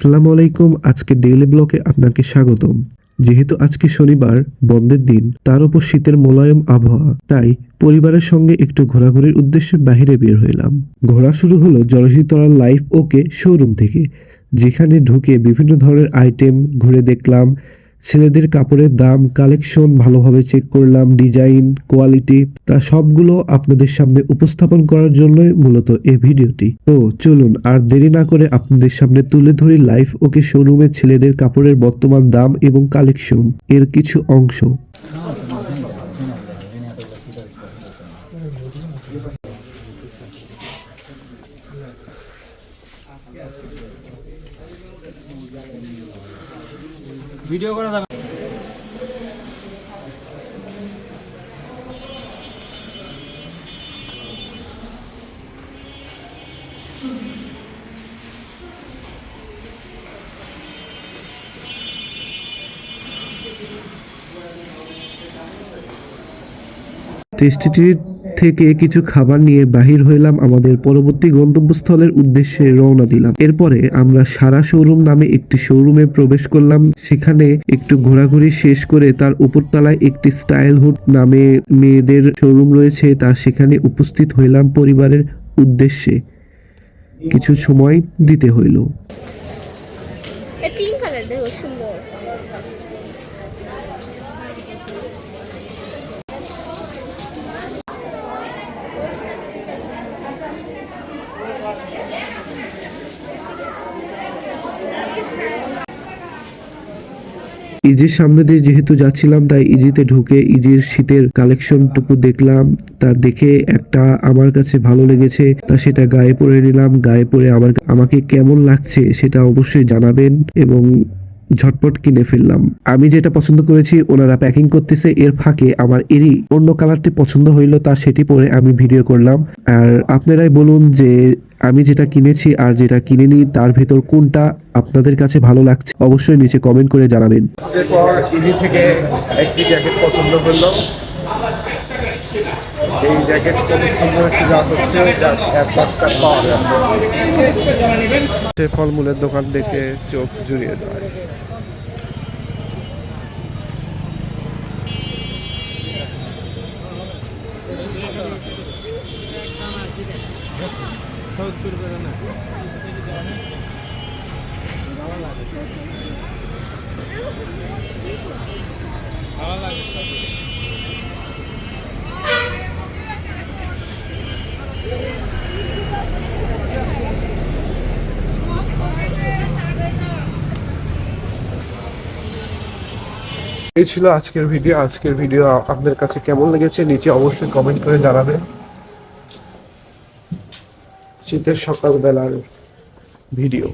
আসসালামু আলাইকুম। আজকে ডেইলি ব্লগে আপনাকে স্বাগতম। যেহেতু আজকে শনিবার, বন্ধের দিন, তার উপর শীতের মোলায়েম আবহাওয়া, তাই পরিবারের সঙ্গে একটু ঘোরাঘুরির উদ্দেশ্যে বাইরে বের হইলাম। ঘোরা শুরু হলো জলসিতলা লাইফ ওকে শোরুম থেকে, যেখানে ঢুকে বিভিন্ন ধরনের আইটেম ঘুরে দেখলাম। ছেলেদের কাপড়ের দাম, কালেকশন ভালোভাবে চেক করলাম, ডিজাইন, কোয়ালিটি, তা সবগুলো আপনাদের সামনে উপস্থাপন করার জন্যই মূলত এই ভিডিওটি। তো চলুন আর দেরি না করে আপনাদের সামনে তুলে ধরি লাইফ ওকে শোরুমে ছেলেদের কাপড়ের বর্তমান দাম এবং কালেকশন এর কিছু অংশ। ভিডিও করা যাবে। টেস্টি ট্রিট থেকে কিছু খাবার নিয়ে বাহির হইলাম আমাদের পরবর্তী গন্তব্যস্থলের উদ্দেশ্যে রওনা দিলাম। এরপরে আমরা সারা শোরুম নামে একটি শোরুমে প্রবেশ করলাম। সেখানে একটু ঘোরাঘুরি শেষ করে তার উপরতলায় একটি স্টাইল হুড নামে মেয়েদের শোরুম রয়েছে, তা সেখানে উপস্থিত হইলাম পরিবারের উদ্দেশ্যে। কিছু সময় দিতে হইল। পিঙ্ক কালার দেখো সুন্দর। ইজির সামনে দিয়ে যেহেতু যাচ্ছিলাম, তাই ইজিতে ঢুকে ইজির শীতের কালেকশনটুকু দেখলাম। তা দেখে একটা আমার কাছে ভালো লেগেছে, তা সেটা গায়ে পরে নিলাম। গায়ে পরে আমাকে কেমন লাগছে সেটা অবশ্যই জানাবেন এবং ঝটপট কিনে ফেললাম। আমি যেটা পছন্দ করেছি ওনারা প্যাকিং করতেছে, এর ফাঁকে আমার এরই অন্য কালারটি পছন্দ হইলো, তা সেটি পরে আমি ভিডিও করলাম। আর আপনারাই বলুন যে আমি যেটা কিনেছি আর যেটা কিনেনি তার ভেতর কোনটা আপনাদের কাছে ভালো লাগছে, অবশ্যই নিচে কমেন্ট করে জানাবেন। এরপর ইজি থেকে একটি জ্যাকেট পছন্দ করলো। এই জ্যাকেট 40-50 দাম হচ্ছে, যার 1 টাকা পাওয়া যায়। ফলমূলের দোকান দেখে চোখ জুড়িয়ে যায়। এই ছিল আজকের ভিডিও। আজকের ভিডিও আপনাদের কাছে কেমন লেগেছে নিচে অবশ্যই কমেন্ট করে জানাবেন। শীতের সকালবেলার ভিডিও।